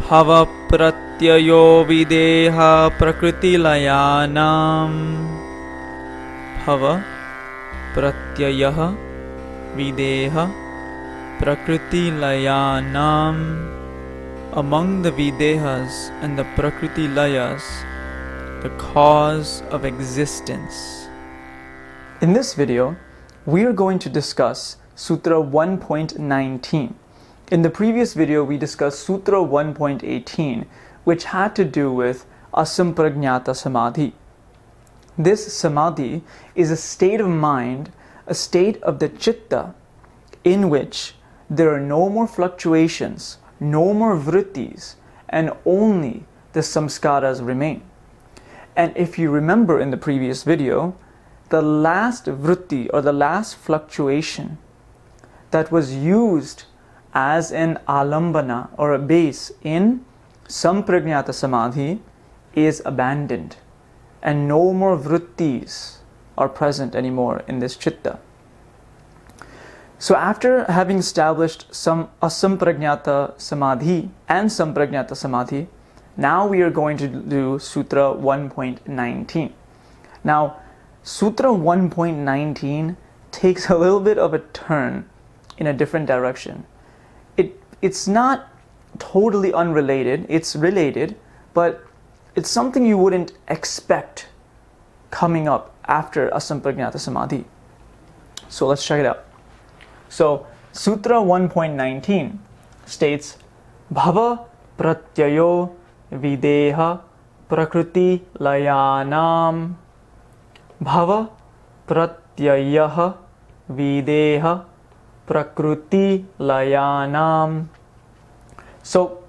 Prakṛtilaya Videha Prakṛtilayanam. Prakṛtilaya Videha Prakṛtilayanam. Among the Videhas and the Prakṛtilayas, the cause of existence. In this video, we are going to discuss Sutra 1.19. In the previous video, we discussed Sutra 1.18, which had to do with asampragnata samadhi. This samadhi is a state of mind, a state of the chitta, in which there are no more fluctuations, no more vrittis, and only the samskaras remain. And if you remember in the previous video, the last vritti or the last fluctuation that was used as an alambana or a base in sampragnata samadhi is abandoned, and no more vrittis are present anymore in this chitta. So after having established some asampragnata samadhi and sampragnata samadhi, now we are going to do Sutra 1.19. Now, Sutra 1.19 takes a little bit of a turn in a different direction. It's not totally unrelated, it's related, but it's something you wouldn't expect coming up after asampragnata samadhi. So let's check it out. So Sutra 1.19 states, Bhava pratyayo videha prakṛtilayanam. Bhava pratyayah videha prakṛtilayanam. So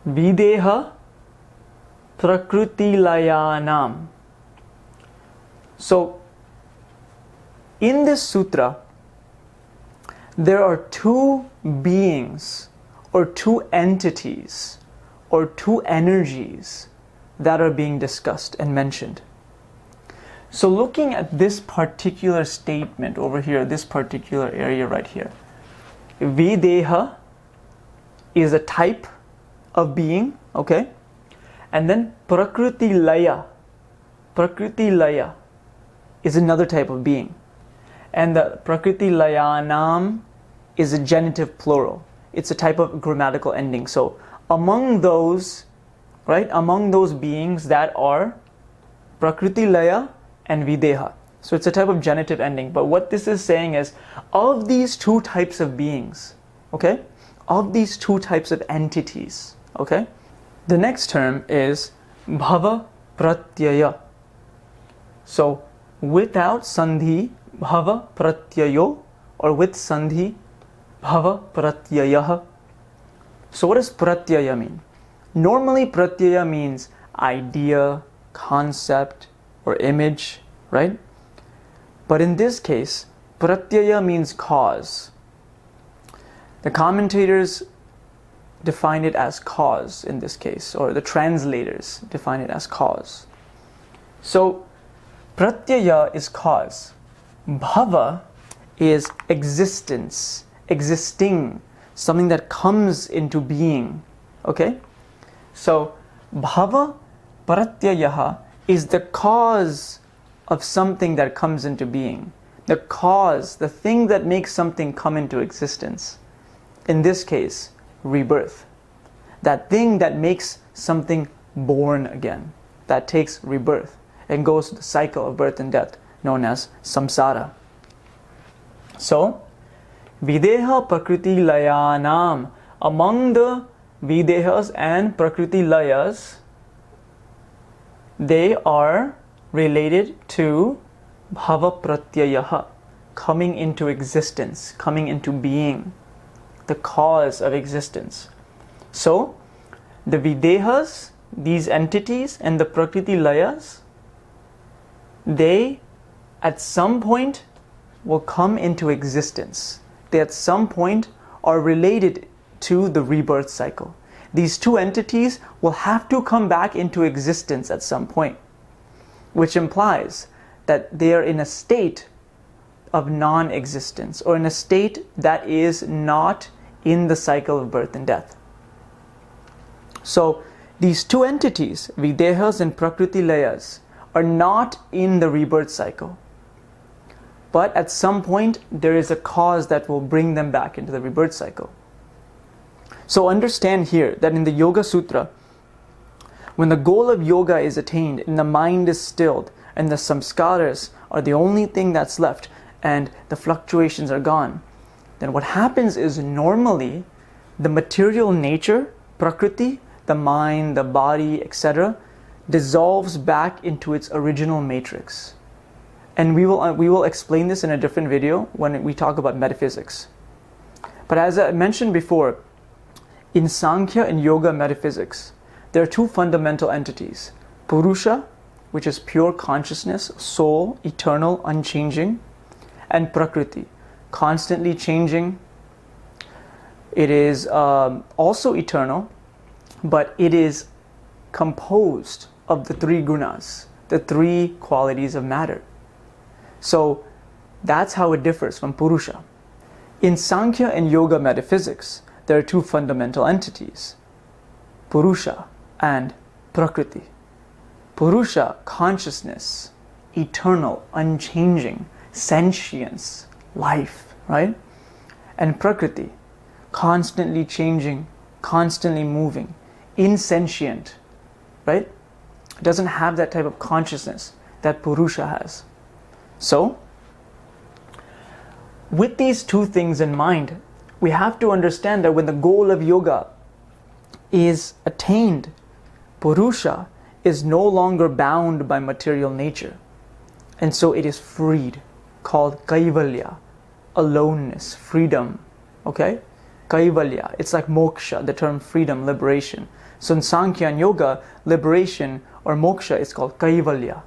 videha prakṛtilayanam. So in this sutra, there are two beings or two entities or two energies that are being discussed and mentioned. So looking at this particular statement over here, this particular area right here, Videha is a type of being, okay? And then Prakṛtilaya is another type of being. And the Prakṛtilayanam is a genitive plural. It's a type of grammatical ending. So among those, right, among those beings that are Prakṛtilaya and Videha. So it's a type of genitive ending. But what this is saying is, of these two types of beings, okay, of these two types of entities, okay, the next term is Bhava Pratyaya. So without Sandhi, Bhava Pratyayo, or with Sandhi, Bhava Pratyayah. So what does Pratyaya mean? Normally Pratyaya means idea, concept, or image, right? But in this case, Pratyaya means cause. The commentators define it as cause in this case, or the translators define it as cause. So Pratyaya is cause. Bhava is existence, existing, something that comes into being, okay? So Bhava Pratyaya is the cause of something that comes into being. The cause, the thing that makes something come into existence. In this case, rebirth. That thing that makes something born again, that takes rebirth and goes to the cycle of birth and death, known as samsara. So, Videha Prakṛtilayanam, among the Videhas and Prakṛtilayas, they are related to Bhava Pratyaya, coming into existence, coming into being, the cause of existence. So, the Videhas, these entities, and the Prakṛtilayas, they at some point will come into existence. They at some point are related to the rebirth cycle. These two entities will have to come back into existence at some point, which implies that they are in a state of non-existence, or in a state that is not in the cycle of birth and death. So these two entities, Videhas and Prakṛtilayas, are not in the rebirth cycle. But at some point, there is a cause that will bring them back into the rebirth cycle. So understand here that in the Yogasutra, when the goal of yoga is attained and the mind is stilled and the samskaras are the only thing that's left and the fluctuations are gone, then what happens is normally the material nature, prakriti, the mind, the body, etc., dissolves back into its original matrix. And we will explain this in a different video when we talk about metaphysics. But as I mentioned before, in Sankhya and Yoga metaphysics, there are two fundamental entities. Purusha, which is pure consciousness, soul, eternal, unchanging, and Prakriti, constantly changing. It is also eternal, but it is composed of the three gunas, the three qualities of matter. So that's how it differs from Purusha. In Sankhya and Yoga metaphysics, there are two fundamental entities, Purusha and Prakriti. Purusha, consciousness, eternal, unchanging, sentience, life, right? And Prakriti, constantly changing, constantly moving, insentient, right? It doesn't have that type of consciousness that Purusha has. So, with these two things in mind, we have to understand that when the goal of yoga is attained, Purusha is no longer bound by material nature. And so it is freed, called Kaivalya, aloneness, freedom, okay? Kaivalya, it's like moksha, the term freedom, liberation. So in Sankhya and Yoga, liberation or moksha is called Kaivalya,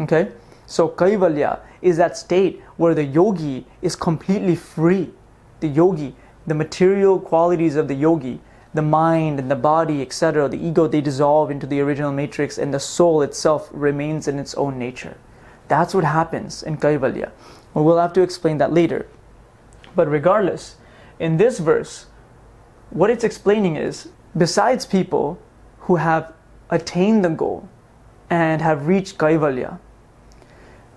okay? So Kaivalya is that state where the yogi is completely free. The yogi, the material qualities of the yogi, the mind and the body, etc., the ego, they dissolve into the original matrix and the soul itself remains in its own nature. That's what happens in Kaivalya. Well, we'll have to explain that later. But regardless, in this verse, what it's explaining is, besides people who have attained the goal and have reached Kaivalya,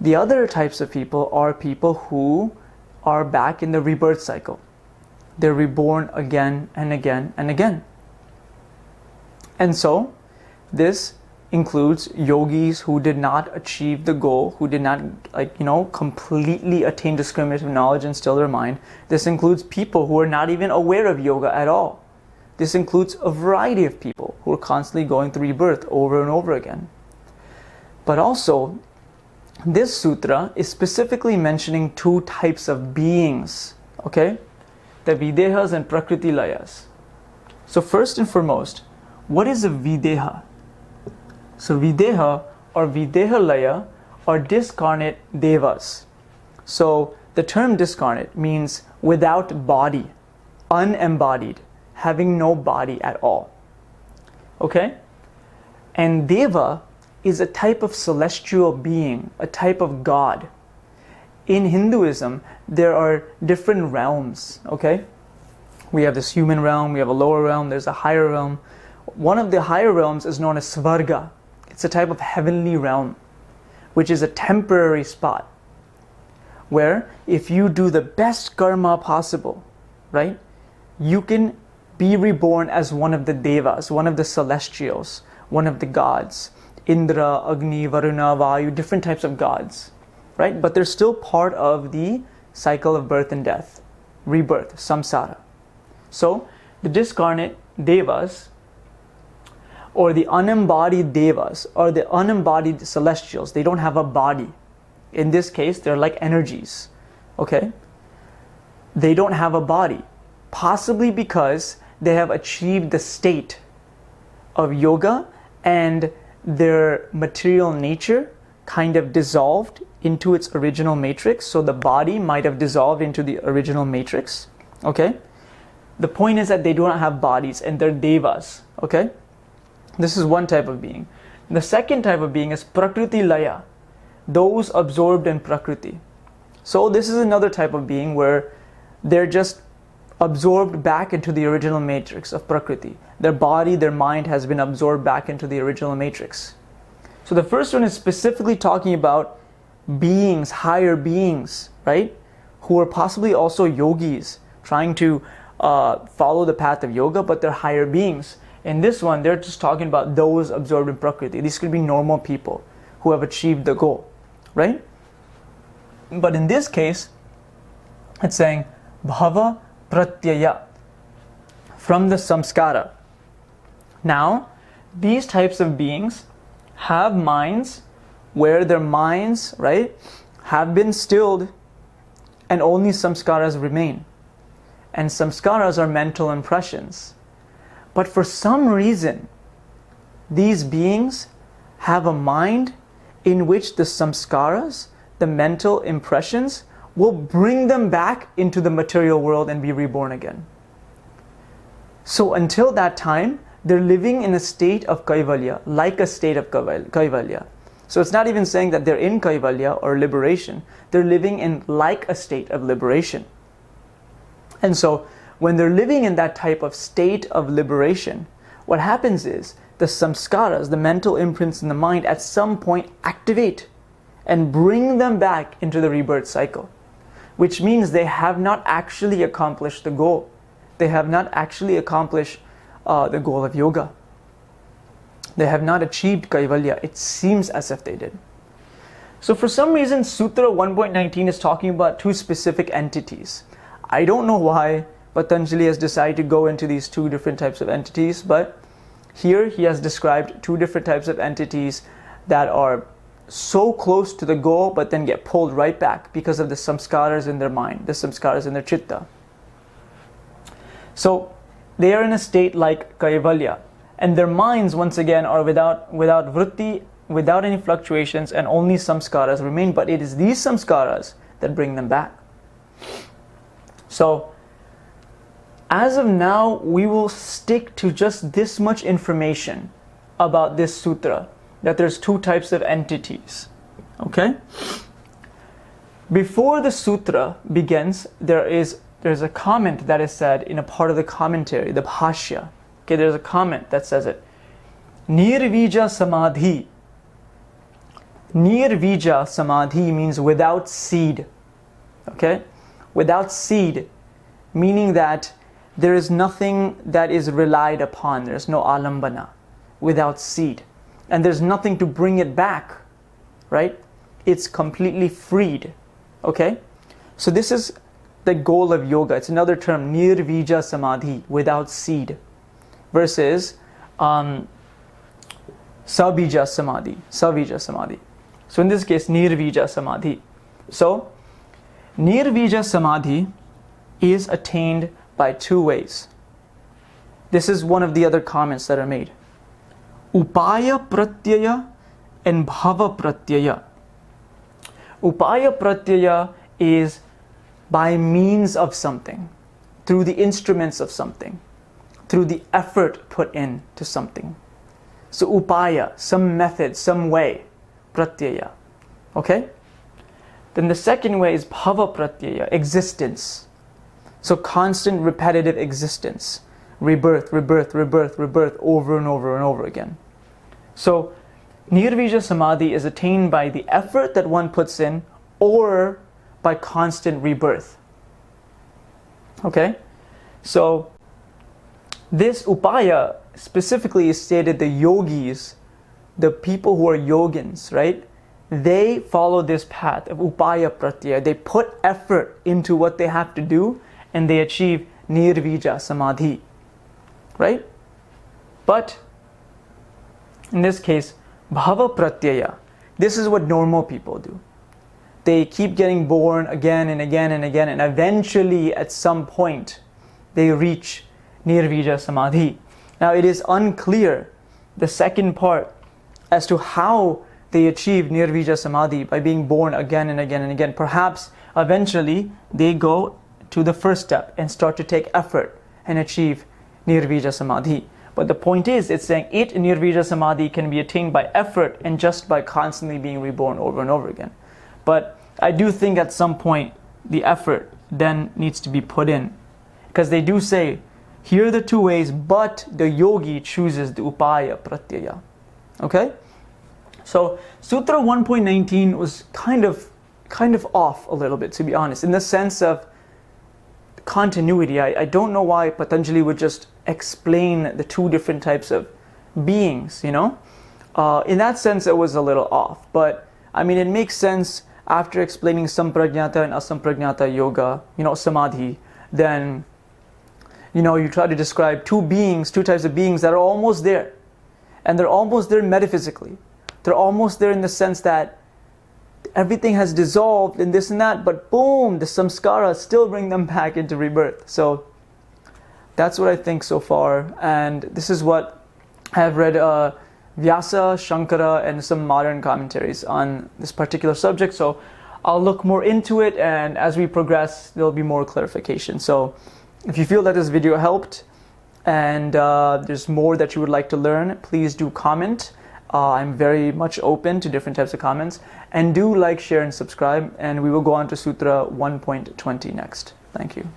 the other types of people are people who are back in the rebirth cycle. They're reborn again and again and again. And so, this includes yogis who did not achieve the goal, who did not, completely attain discriminative knowledge and still their mind. This includes people who are not even aware of yoga at all. This includes a variety of people who are constantly going through rebirth over and over again. But also, this sutra is specifically mentioning two types of beings, okay? The Videhas and Prakṛtilayas. So first and foremost, what is a Videha? So Videha or Videhalaya are discarnate devas. So the term discarnate means without body, unembodied, having no body at all. Okay? And Deva is a type of celestial being, a type of God. In Hinduism, there are different realms, okay? We have this human realm, we have a lower realm, there's a higher realm. One of the higher realms is known as Svarga. It's a type of heavenly realm, which is a temporary spot, where if you do the best karma possible, right, you can be reborn as one of the devas, one of the celestials, one of the gods. Indra, Agni, Varuna, Vayu, different types of gods, right? But they're still part of the cycle of birth and death, rebirth, samsara. So the discarnate devas, or the unembodied devas, or the unembodied celestials, they don't have a body. In this case, they're like energies, okay? They don't have a body, possibly because they have achieved the state of yoga and their material nature kind of dissolved into its original matrix. So the body might have dissolved into the original matrix, okay? The point is that they do not have bodies and they're devas, okay? This is one type of being. The second type of being is Prakṛtilaya, those absorbed in Prakriti. So this is another type of being where they're just absorbed back into the original matrix of Prakriti. Their body, their mind has been absorbed back into the original matrix. So the first one is specifically talking about beings, higher beings, right? Who are possibly also yogis, trying to follow the path of yoga, but they're higher beings. In this one, they're just talking about those absorbed in Prakriti. These could be normal people who have achieved the goal, right? But in this case, it's saying bhava pratyaya, from the samskara. Now, these types of beings have minds where their minds, right, have been stilled and only samskaras remain. And samskaras are mental impressions. But for some reason, these beings have a mind in which the samskaras, the mental impressions, will bring them back into the material world and be reborn again. So until that time, they're living in a state of kaivalya, like a state of kaivalya. So it's not even saying that they're in kaivalya or liberation. They're living in like a state of liberation. And so when they're living in that type of state of liberation, what happens is the samskaras, the mental imprints in the mind, at some point activate and bring them back into the rebirth cycle, which means they have not actually accomplished the goal. They have not actually accomplished the goal of yoga. They have not achieved kaivalya. It seems as if they did. So for some reason, Sutra 1.19 is talking about two specific entities. I don't know why Patanjali has decided to go into these two different types of entities, but here he has described two different types of entities that are so close to the goal but then get pulled right back because of the samskaras in their mind, the samskaras in their chitta. So they are in a state like kaivalya, and their minds once again are without vritti, without any fluctuations, and only samskaras remain, but it is these samskaras that bring them back. So as of now, we will stick to just this much information about this sutra, that there's two types of entities. Okay? Before the sutra begins, there's a comment that is said in a part of the commentary, the bhashya. Okay, there's a comment that says it. Nirvija samadhi. Nirvija samadhi means without seed. Okay? Without seed, meaning that there is nothing that is relied upon. There's no alambana. Without seed. And there's nothing to bring it back, right? It's completely freed, okay? So this is the goal of yoga. It's another term, nirvija samadhi, without seed, versus savija samadhi, savija samadhi. So in this case, nirvija samadhi. So nirvija samadhi is attained by two ways. This is one of the other comments that are made. Upaya pratyaya and bhava pratyaya. Upaya pratyaya is by means of something, through the instruments of something, through the effort put in to something. So upaya, some method, some way, pratyaya. Okay? Then the second way is bhava pratyaya, existence. So constant repetitive existence. Rebirth, rebirth, rebirth, rebirth, over and over and over again. So nirvija samadhi is attained by the effort that one puts in or by constant rebirth. Okay? So this upaya specifically is stated the yogis, the people who are yogins, right? They follow this path of upaya pratyaya. They put effort into what they have to do and they achieve nirvija samadhi. Right? But in this case, bhava pratyaya, this is what normal people do. They keep getting born again and again and again, and eventually at some point they reach nirvija samadhi. Now it is unclear, the second part, as to how they achieve nirvija samadhi by being born again and again and again. Perhaps eventually they go to the first step and start to take effort and achieve nirvija samadhi. But the point is, it's saying nirvija samadhi can be attained by effort and just by constantly being reborn over and over again. But I do think at some point the effort then needs to be put in. Because they do say, here are the two ways, but the yogi chooses the upaya pratyaya. Okay? So Sutra 1.19 was kind of off a little bit, to be honest, in the sense of continuity. I don't know why Patanjali would just explain the two different types of beings, you know? In that sense, it was a little off. But, I mean, it makes sense after explaining sampragnata and asampragnata yoga, you know, samadhi, then, you know, you try to describe two types of beings that are almost there. And they're almost there metaphysically. They're almost there in the sense that everything has dissolved and this and that, but boom, the samskaras still bring them back into rebirth. So that's what I think so far. And this is what I have read Vyasa, Shankara, and some modern commentaries on this particular subject. So I'll look more into it, and as we progress, there'll be more clarification. So if you feel that this video helped and there's more that you would like to learn, please do comment. I'm very much open to different types of comments. And do like, share, and subscribe. And we will go on to Sutra 1.20 next. Thank you.